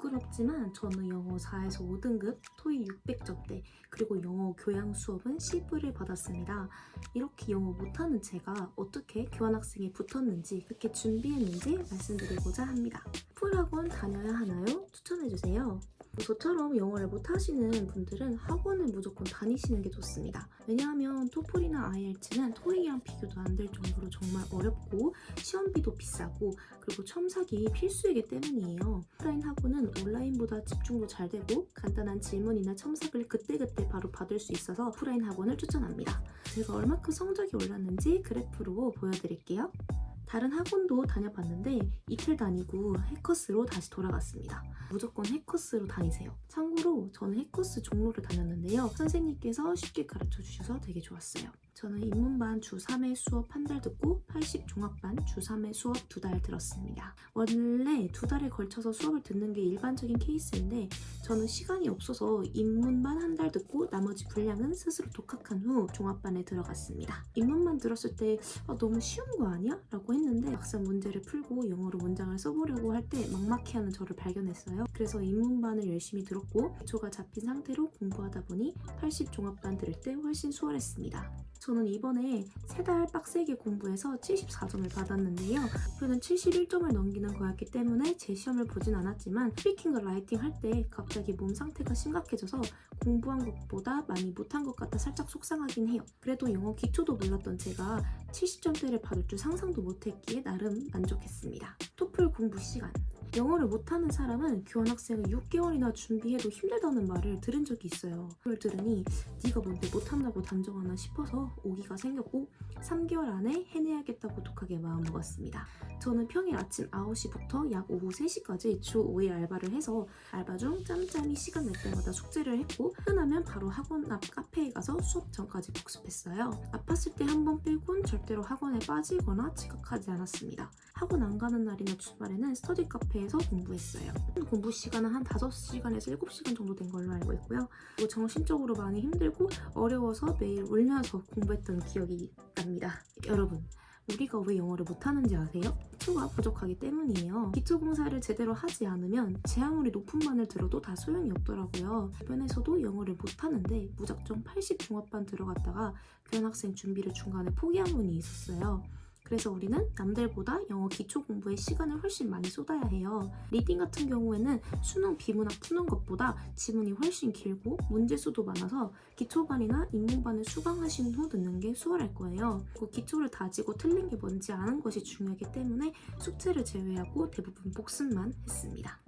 부끄럽지만 저는 영어 4에서 5등급, 토익 600점대, 그리고 영어 교양 수업은 C불을 받았습니다. 이렇게 영어 못하는 제가 어떻게 교환학생에 붙었는지, 그렇게 준비했는지 말씀드리고자 합니다. 풀학원 다녀야 하나요? 추천해주세요. 저처럼 영어를 못하시는 분들은 학원을 무조건 다니시는 게 좋습니다. 왜냐하면 토플이나 IELTS는 토익이랑 비교도 안 될 정도로 정말 어렵고 시험비도 비싸고 그리고 첨삭이 필수이기 때문이에요. 오프라인 학원은 온라인보다 집중도 잘 되고 간단한 질문이나 첨삭을 그때그때 바로 받을 수 있어서 오프라인 학원을 추천합니다. 제가 얼마큼 성적이 올랐는지 그래프로 보여드릴게요. 다른 학원도 다녀봤는데 이틀 다니고 해커스로 다시 돌아갔습니다. 무조건 해커스로 다니세요. 참고로 저는 해커스 종로를 다녔는데요. 선생님께서 쉽게 가르쳐 주셔서 되게 좋았어요. 저는 입문반 주 3회 수업 한 달 듣고 80 종합반 주 3회 수업 2달 들었습니다. 원래 2달에 걸쳐서 수업을 듣는 게 일반적인 케이스인데 저는 시간이 없어서 입문반 한 달 듣고 나머지 분량은 스스로 독학한 후 종합반에 들어갔습니다. 입문반 들었을 때 너무 쉬운 거 아니야? 라고 했는데 막상 문제를 풀고 영어로 문장을 써보려고 할 때 막막해하는 저를 발견했어요. 그래서 입문반을 열심히 들었고 기초가 잡힌 상태로 공부하다 보니 80 종합반 들을 때 훨씬 수월했습니다. 저는 이번에 3달 빡세게 공부해서 74점을 받았는데요. 목표는 71점을 넘기는 거였기 때문에 제 시험을 보진 않았지만 스피킹과 라이팅 할 때 갑자기 몸 상태가 심각해져서 공부한 것보다 많이 못한 것 같아 살짝 속상하긴 해요. 그래도 영어 기초도 몰랐던 제가 70점대를 받을 줄 상상도 못했기에 나름 만족했습니다. 토플 공부 시간. 영어를 못하는 사람은 교환학생을 6개월이나 준비해도 힘들다는 말을 들은 적이 있어요. 그걸 들으니 네가 뭔데 못한다고 단정하나 싶어서 오기가 생겼고 3개월 안에 해내야겠다고 독하게 마음먹었습니다. 저는 평일 아침 9시부터 약 오후 3시까지 주 5일 알바를 해서 알바 중 짬짬이 시간 날 때마다 숙제를 했고 끝나면 바로 학원 앞 카페에 가서 수업 전까지 복습했어요. 아팠을 때 한 번 빼곤 절대로 학원에 빠지거나 지각하지 않았습니다. 학원 안 가는 날이나 주말에는 스터디 카페에서 공부했어요. 공부 시간은 한 5시간에서 7시간 정도 된 걸로 알고 있고요. 그리고 정신적으로 많이 힘들고 어려워서 매일 울면서 공부했던 기억이 납니다. 여러분, 우리가 왜 영어를 못하는지 아세요? 기초가 부족하기 때문이에요. 기초 공사를 제대로 하지 않으면 제 아무리 높은 반을 들어도 다 소용이 없더라고요. 주변에서도 영어를 못하는데 무작정 80 종합반 들어갔다가 교환학생 준비를 중간에 포기한 분이 있었어요. 그래서 우리는 남들보다 영어 기초 공부에 시간을 훨씬 많이 쏟아야 해요. 리딩 같은 경우에는 수능 비문학 푸는 것보다 지문이 훨씬 길고 문제수도 많아서 기초반이나 입문반을 수강하신 후 듣는 게 수월할 거예요. 그리고 기초를 다지고 틀린 게 뭔지 아는 것이 중요하기 때문에 숙제를 제외하고 대부분 복습만 했습니다.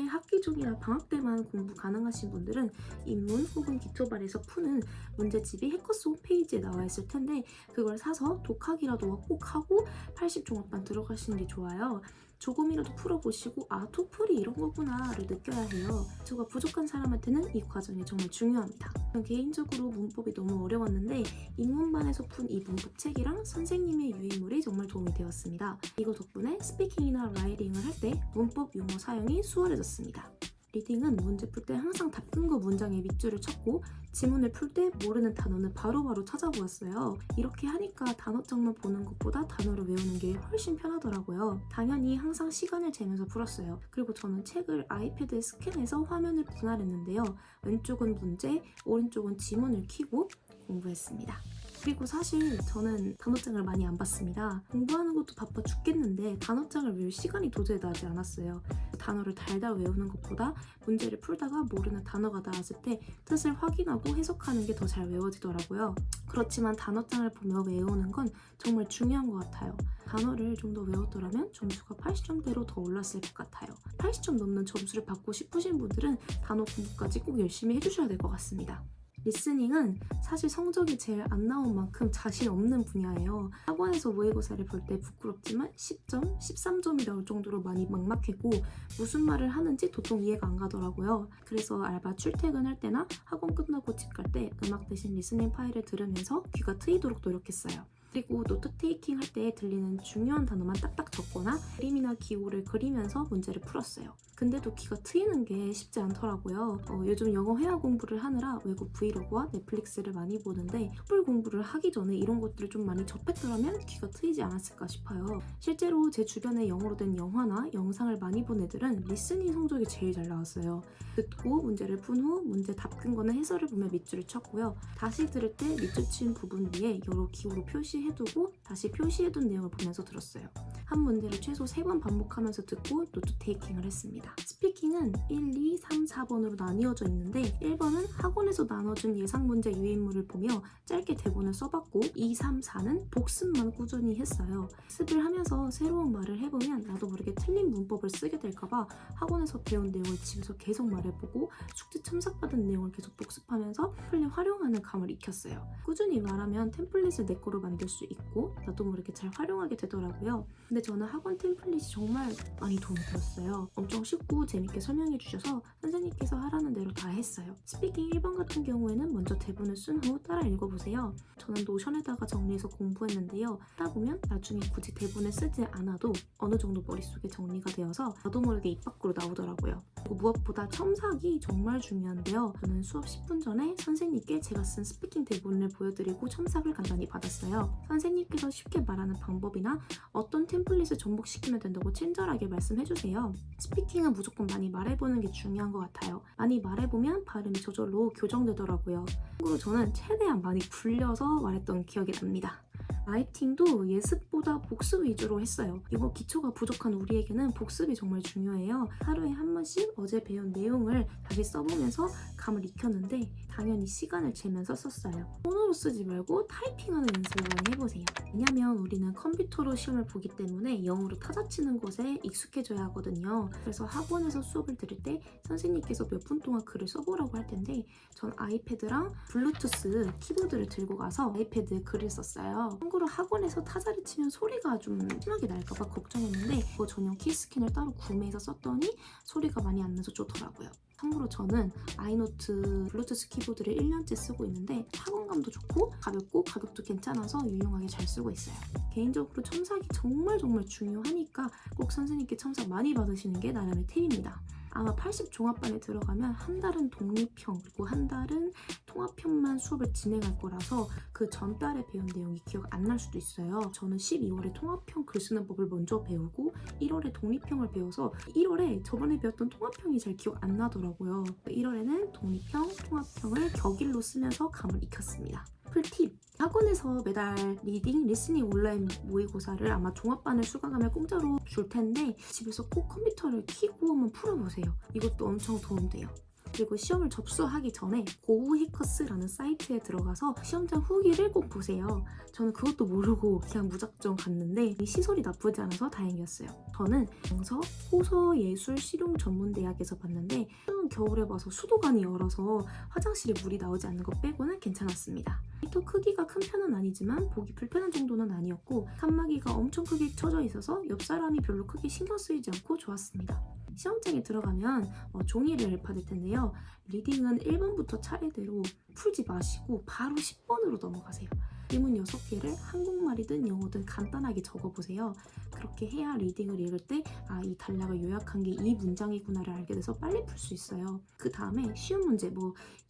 학기 중이나 방학 때만 공부 가능하신 분들은 입문 혹은 기초반에서 푸는 문제집이 해커스 홈페이지에 나와 있을 텐데 그걸 사서 독학이라도 꼭 하고 80 종합반 들어가시는 게 좋아요. 조금이라도 풀어보시고 토플이 이런 거구나를 느껴야 해요. 기초가 부족한 사람한테는 이 과정이 정말 중요합니다. 저는 개인적으로 문법이 너무 어려웠는데 입문반에서 푼 이 문법 책이랑 선생님의 유인물이 정말 도움이 되었습니다. 이거 덕분에 스피킹이나 라이팅을 할 때 문법 용어 사용이 수월해졌습니다. 리딩은 문제 풀 때 항상 답근거 문장의 밑줄을 쳤고 지문을 풀 때 모르는 단어는 바로바로 찾아보았어요. 이렇게 하니까 단어장만 보는 것보다 단어를 외우는 게 훨씬 편하더라고요. 당연히 항상 시간을 재면서 풀었어요. 그리고 저는 책을 아이패드에 스캔해서 화면을 분할했는데요. 왼쪽은 문제, 오른쪽은 지문을 켜고 공부했습니다. 그리고 사실 저는 단어장을 많이 안 봤습니다. 공부하는 것도 바빠 죽겠는데 단어장을 외울 시간이 도저히 나지 않았어요. 단어를 달달 외우는 것보다 문제를 풀다가 모르는 단어가 나왔을 때 뜻을 확인하고 해석하는 게 더 잘 외워지더라고요. 그렇지만 단어장을 보며 외우는 건 정말 중요한 것 같아요. 단어를 좀 더 외웠더라면 점수가 80점대로 더 올랐을 것 같아요. 80점 넘는 점수를 받고 싶으신 분들은 단어 공부까지 꼭 열심히 해주셔야 될 것 같습니다. 리스닝은 사실 성적이 제일 안 나온 만큼 자신 없는 분야예요. 학원에서 모의고사를 볼 때 부끄럽지만 10점, 13점이 나올 정도로 많이 막막했고 무슨 말을 하는지 도통 이해가 안 가더라고요. 그래서 알바 출퇴근할 때나 학원 끝나고 집 갈 때 음악 대신 리스닝 파일을 들으면서 귀가 트이도록 노력했어요. 그리고 노트 테이킹 할 때 들리는 중요한 단어만 딱딱 적거나 그림이나 기호를 그리면서 문제를 풀었어요. 근데도 귀가 트이는 게 쉽지 않더라고요. 요즘 영어 회화 공부를 하느라 외국 브이로그와 넷플릭스를 많이 보는데 톡불 공부를 하기 전에 이런 것들을 좀 많이 접했더라면 귀가 트이지 않았을까 싶어요. 실제로 제 주변에 영어로 된 영화나 영상을 많이 본 애들은 리스닝 성적이 제일 잘 나왔어요. 듣고 문제를 푼 후 문제 답 근거나 해설을 보며 밑줄을 쳤고요. 다시 들을 때 밑줄 친 부분 위에 여러 기호로 표시해두고 다시 표시해둔 내용을 보면서 들었어요. 한 문제를 최소 3번 반복하면서 듣고 노트 테이킹을 했습니다. 스피킹은 1, 2, 3, 4번으로 나뉘어져 있는데 1번은 학원에서 나눠준 예상 문제 유인물을 보며 짧게 대본을 써봤고 2, 3, 4는 복습만 꾸준히 했어요. 복습을 하면서 새로운 말을 해보면 나도 모르게 틀린 문법을 쓰게 될까봐 학원에서 배운 내용을 집에서 계속 말해보고 숙제 첨삭받은 내용을 계속 복습하면서 템플릿 활용하는 감을 익혔어요. 꾸준히 말하면 템플릿을 내 거로 만들 수 있고 나도 모르게 잘 활용하게 되더라고요. 근데 저는 학원 템플릿이 정말 많이 도움이 되었어요. 엄청 쉽고 재밌게 설명해 주셔서 선생님께서 하라는 대로 다 했어요. 스피킹 1번 같은 경우에는 먼저 대본을 쓴 후 따라 읽어보세요. 저는 노션에다가 정리해서 공부했는데요. 하다 보면 나중에 굳이 대본을 쓰지 않아도 어느 정도 머릿속에 정리가 되어서 나도 모르게 입 밖으로 나오더라고요. 그리고 무엇보다 첨삭이 정말 중요한데요. 저는 수업 10분 전에 선생님께 제가 쓴 스피킹 대본을 보여드리고 첨삭을 간단히 받았어요. 선생님께서 쉽게 말하는 방법이나 어떤 템플릿을 접목시키면 된다고 친절하게 말씀해주세요. 스피킹은 무조건 많이 말해보는 게 중요한 것 같아요. 많이 말해보면 발음이 저절로 교정되더라고요. 참고로 저는 최대한 많이 굴려서 말했던 기억이 납니다. 라이팅도 예습보다 복습 위주로 했어요. 이거 기초가 부족한 우리에게는 복습이 정말 중요해요. 하루에 한 번씩 어제 배운 내용을 다시 써보면서 감을 익혔는데 당연히 시간을 재면서 썼어요. 손으로 쓰지 말고 타이핑하는 연습을 많이 해보세요. 왜냐면 우리는 컴퓨터로 시험을 보기 때문에 영어로 타자 치는 것에 익숙해져야 하거든요. 그래서 학원에서 수업을 들을 때 선생님께서 몇 분 동안 글을 써보라고 할 텐데 전 아이패드랑 블루투스 키보드를 들고 가서 아이패드에 글을 썼어요. 참고로 학원에서 타자를 치면 소리가 좀 심하게 날까봐 걱정했는데 그거 전용 키스캔을 따로 구매해서 썼더니 소리가 많이 안 나서 좋더라고요. 참고로 저는 아이노트 블루투스 키보드를 1년째 쓰고 있는데 타건감도 좋고 가볍고 가격도 괜찮아서 유용하게 잘 쓰고 있어요. 개인적으로 첨삭이 정말 중요하니까 꼭 선생님께 첨삭 많이 받으시는 게 나름의 팁입니다. 아마 80 종합반에 들어가면 한 달은 독립형 그리고 한 달은 통합형만 수업을 진행할 거라서 그 전달에 배운 내용이 기억 안 날 수도 있어요. 저는 12월에 통합형 글 쓰는 법을 먼저 배우고 1월에 독립형을 배워서 1월에 저번에 배웠던 통합형이 잘 기억 안 나더라고요. 1월에는 독립형, 통합형을 격일로 쓰면서 감을 익혔습니다. 꿀팁! 학원에서 매달 리딩, 리스닝 온라인 모의고사를 아마 종합반을 수강하면 공짜로 줄 텐데 집에서 꼭 컴퓨터를 켜고 한번 풀어보세요. 이것도 엄청 도움돼요. 그리고 시험을 접수하기 전에 고우해커스라는 사이트에 들어가서 시험장 후기를 꼭 보세요. 저는 그것도 모르고 그냥 무작정 갔는데 이 시설이 나쁘지 않아서 다행이었어요. 저는 영서 호서예술실용전문대학에서 봤는데 겨울에 봐서 수도관이 얼어서 화장실에 물이 나오지 않는 것 빼고는 괜찮았습니다. 또 크기가 큰 편은 아니지만 보기 불편한 정도는 아니었고 칸막이가 엄청 크게 쳐져 있어서 옆 사람이 별로 크게 신경 쓰이지 않고 좋았습니다. 시험장에 들어가면 종이를 받을 텐데요. 리딩은 1번부터 차례대로 풀지 마시고 바로 10번으로 넘어가세요. 질문 6개를 한국말이든 영어든 간단하게 적어보세요. 그렇게 해야 리딩을 읽을 때 이 단락을 요약한 게 이 문장이구나를 알게 돼서 빨리 풀 수 있어요. 그 다음에 쉬운 문제,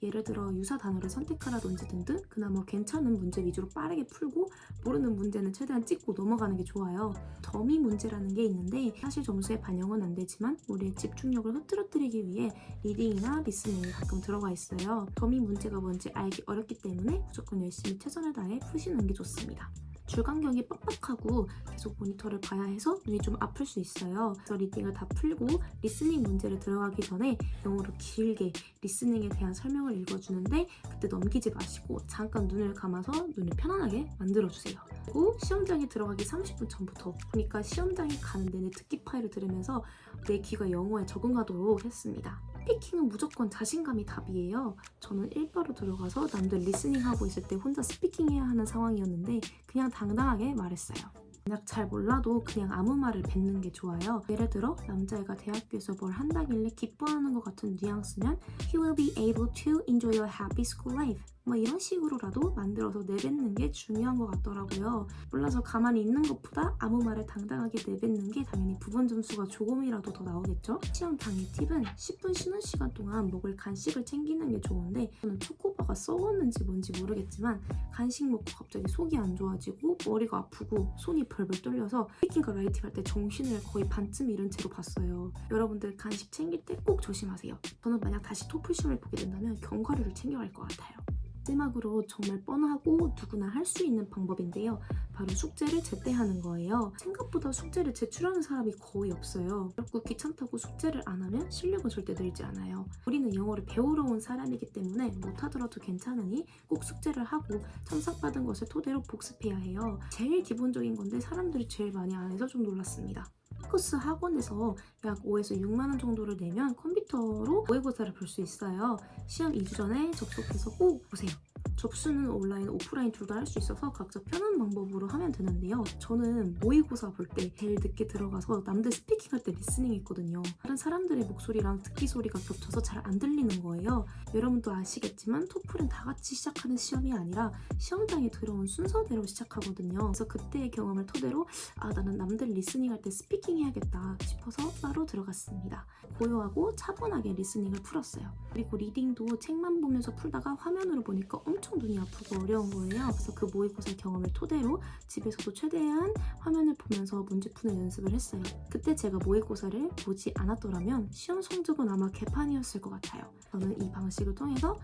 예를 들어 유사 단어를 선택하라든지 등등 그나마 괜찮은 문제 위주로 빠르게 풀고 모르는 문제는 최대한 찍고 넘어가는 게 좋아요. 더미 문제라는 게 있는데 사실 점수에 반영은 안 되지만 우리의 집중력을 흐트러뜨리기 위해 리딩이나 리스닝이 가끔 들어가 있어요. 더미 문제가 뭔지 알기 어렵기 때문에 무조건 열심히 최선을 다해 푸시는 게 좋습니다. 줄간격이 빡빡하고 계속 모니터를 봐야 해서 눈이 좀 아플 수 있어요. 그래서 리딩을 다 풀고 리스닝 문제를 들어가기 전에 영어로 길게 리스닝에 대한 설명을 읽어주는데 그때 넘기지 마시고 잠깐 눈을 감아서 눈을 편안하게 만들어주세요. 그리고 시험장에 들어가기 30분 전부터 그러니까 시험장에 가는 내내 듣기 파일을 들으면서 내 귀가 영어에 적응하도록 했습니다. 스피킹은 무조건 자신감이 답이에요. 저는 1바로 들어가서 남들 리스닝하고 있을 때 혼자 스피킹해야 하는 상황이었는데 그냥 당당하게 말했어요. 만약 잘 몰라도 그냥 아무 말을 뱉는 게 좋아요. 예를 들어 남자애가 대학교에서 뭘 한다길래 기뻐하는 것 같은 뉘앙스면 He will be able to enjoy a happy school life. 뭐 이런 식으로라도 만들어서 내뱉는 게 중요한 것 같더라고요. 몰라서 가만히 있는 것보다 아무 말을 당당하게 내뱉는 게 당연히 부분 점수가 조금이라도 더 나오겠죠? 시험 당일 팁은 10분 쉬는 시간 동안 먹을 간식을 챙기는 게 좋은데 저는 초코바가 썩었는지 뭔지 모르겠지만 간식 먹고 갑자기 속이 안 좋아지고 머리가 아프고 손이 벌벌 떨려서 스피킹과 라이팅 할 때 정신을 거의 반쯤 잃은 채로 봤어요. 여러분들 간식 챙길 때 꼭 조심하세요. 저는 만약 다시 토플 시험을 보게 된다면 견과류를 챙겨갈 것 같아요. 마지막으로 정말 뻔하고 누구나 할 수 있는 방법인데요. 바로 숙제를 제때하는 거예요. 생각보다 숙제를 제출하는 사람이 거의 없어요. 결국 귀찮다고 숙제를 안 하면 실력은 절대 늘지 않아요. 우리는 영어를 배우러 온 사람이기 때문에 못하더라도 괜찮으니 꼭 숙제를 하고 첨삭받은 것을 토대로 복습해야 해요. 제일 기본적인 건데 사람들이 제일 많이 안 해서 좀 놀랐습니다. 코스 학원에서 약 5에서 6만 원 정도를 내면 컴퓨터로 모의고사를 볼 수 있어요. 시험 2주 전에 접속해서 꼭 보세요. 접수는 온라인, 오프라인 둘 다 할 수 있어서 각자 편한 방법으로 하면 되는데요. 저는 모의고사 볼 때 제일 늦게 들어가서 남들 스피킹할 때 리스닝 했거든요. 다른 사람들의 목소리랑 듣기 소리가 겹쳐서 잘 안 들리는 거예요. 여러분도 아시겠지만 토플은 다 같이 시작하는 시험이 아니라 시험장에 들어온 순서대로 시작하거든요. 그래서 그때의 경험을 토대로 나는 남들 리스닝 할 때 스피킹 해야겠다 싶어서 따로 들어갔습니다. 고요하고 차분하게 리스닝을 풀었어요. 그리고 리딩도 책만 보면서 풀다가 화면으로 보니까 엄청 눈이 아프고 어려운 거예요. 그래서 그 모의고사 경험을 토대로 집에서도 최대한 화면을 보면서 문제 푸는 연습을 했어요. 그때 제가 모의고사를 보지 않았더라면 시험 성적은 아마 개판이었을 것 같아요. 저는 이 방식을 통해서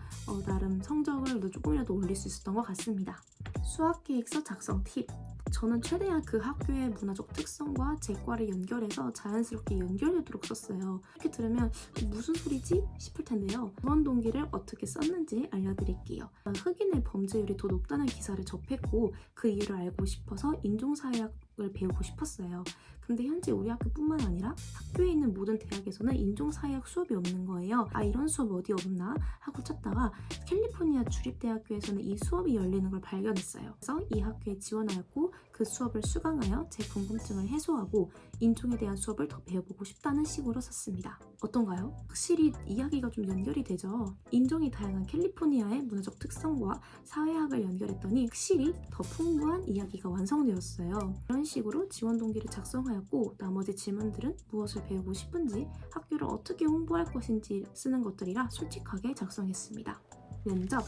나름 성적을 조금이라도 올릴 수 있었던 것 같습니다. 수학계획서 작성 팁. 저는 최대한 그 학교의 문화적 특성과 제 과를 연결해서 자연스럽게 연결되도록 썼어요. 이렇게 들으면 무슨 소리지? 싶을 텐데요. 지원 동기를 어떻게 썼는지 알려드릴게요. 흑인의 범죄율이 더 높다는 기사를 접했고 그 이유를 알고 싶어서 인종사회학을 배우고 싶었어요. 근데 현재 우리 학교뿐만 아니라 학교에 있는 모든 대학에서는 인종사회학 수업이 없는 거예요. 이런 수업 어디 없나 하고 찾다가 캘리포니아 주립대학교에서는 이 수업이 열리는 걸 발견했어요. 그래서 이 학교에 지원하였고 그 수업을 수강하여 제 궁금증을 해소하고 인종에 대한 수업을 더 배워보고 싶다는 식으로 썼습니다. 어떤가요? 확실히 이야기가 좀 연결이 되죠. 인종이 다양한 캘리포니아의 문화적 특성과 사회학을 연결했더니 확실히 더 풍부한 이야기가 완성되었어요. 이런 식으로 지원 동기를 작성하였고 나머지 질문들은 무엇을 배우고 싶은지 학교를 어떻게 홍보할 것인지 쓰는 것들이라 솔직하게 작성했습니다. 면접.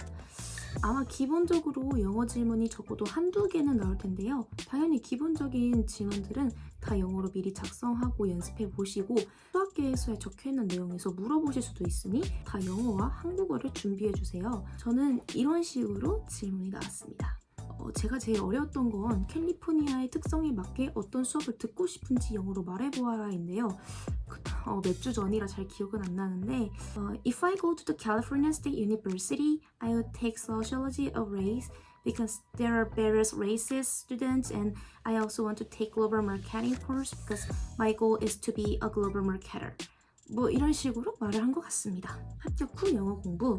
아마 기본적으로 영어 질문이 적어도 한두 개는 나올 텐데요. 당연히 기본적인 질문들은 다 영어로 미리 작성하고 연습해 보시고 수학계획서에 적혀있는 내용에서 물어보실 수도 있으니 다 영어와 한국어를 준비해 주세요. 저는 이런 식으로 질문이 나왔습니다. 제가 제일 어려웠던 건 캘리포니아의 특성에 맞게 어떤 수업을 듣고 싶은지 영어로 말해보아라인데요. 몇 주 전이라 잘 기억은 안 나는데 If I go to the California State University, I would take Sociology of Race because there are various races students and I also want to take global marketing course because my goal is to be a global marketer. 뭐 이런 식으로 말을 한 것 같습니다. 합격 후 영어 공부.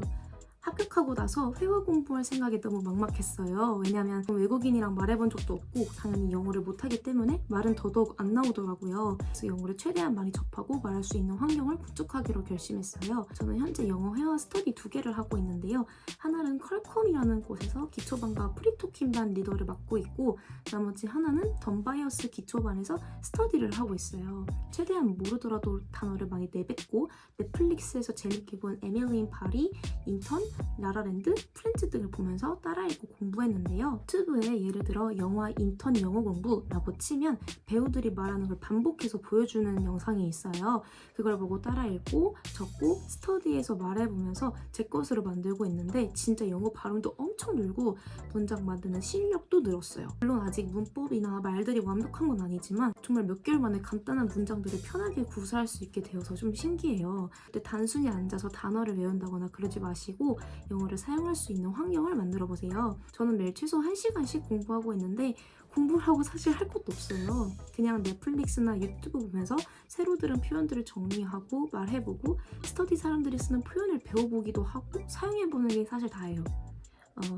합격하고 나서 회화 공부할 생각이 너무 막막했어요. 왜냐면 외국인이랑 말해본 적도 없고 당연히 영어를 못하기 때문에 말은 더더욱 안 나오더라고요. 그래서 영어를 최대한 많이 접하고 말할 수 있는 환경을 구축하기로 결심했어요. 저는 현재 영어 회화 스터디 2개를 하고 있는데요. 하나는 컬컴이라는 곳에서 기초반과 프리토킹반 리더를 맡고 있고 나머지 하나는 던바이어스 기초반에서 스터디를 하고 있어요. 최대한 모르더라도 단어를 많이 내뱉고 넷플릭스에서 재밌게 본 에밀리 인 파리, 인턴, 라라랜드, 프렌즈 등을 보면서 따라 읽고 공부했는데요. 유튜브에 예를 들어 영화 인턴 영어 공부라고 치면 배우들이 말하는 걸 반복해서 보여주는 영상이 있어요. 그걸 보고 따라 읽고 적고 스터디에서 말해보면서 제 것으로 만들고 있는데 진짜 영어 발음도 엄청 늘고 문장 만드는 실력도 늘었어요. 물론 아직 문법이나 말들이 완벽한 건 아니지만 정말 몇 개월 만에 간단한 문장들을 편하게 구사할 수 있게 되어서 좀 신기해요. 근데 단순히 앉아서 단어를 외운다거나 그러지 마시고 영어를 사용할 수 있는 환경을 만들어 보세요. 저는 매일 최소 1시간씩 공부하고 있는데 공부를 하고 사실 할 것도 없어요. 그냥 넷플릭스나 유튜브 보면서 새로 들은 표현들을 정리하고 말해보고 스터디 사람들이 쓰는 표현을 배워보기도 하고 사용해보는 게 사실 다예요.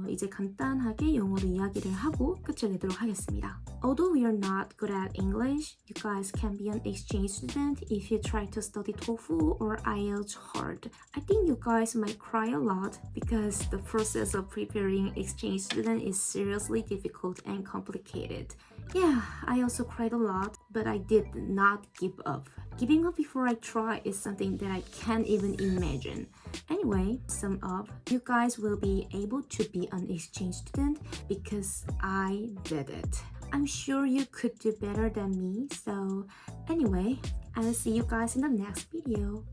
이제 간단하게 영어로 이야기를 하고 끝을 내도록 하겠습니다. Although we are not good at English, you guys can be an exchange student if you try to study TOEFL or IELTS hard. I think you guys might cry a lot because the process of preparing exchange student is seriously difficult and complicated. Yeah, I also cried a lot, but I did not give up. Giving up before I try is something that I can't even imagine. Anyway, sum up, you guys will be able to be an exchange student because I did it. I'm sure you could do better than me, so anyway, I'll see you guys in the next video.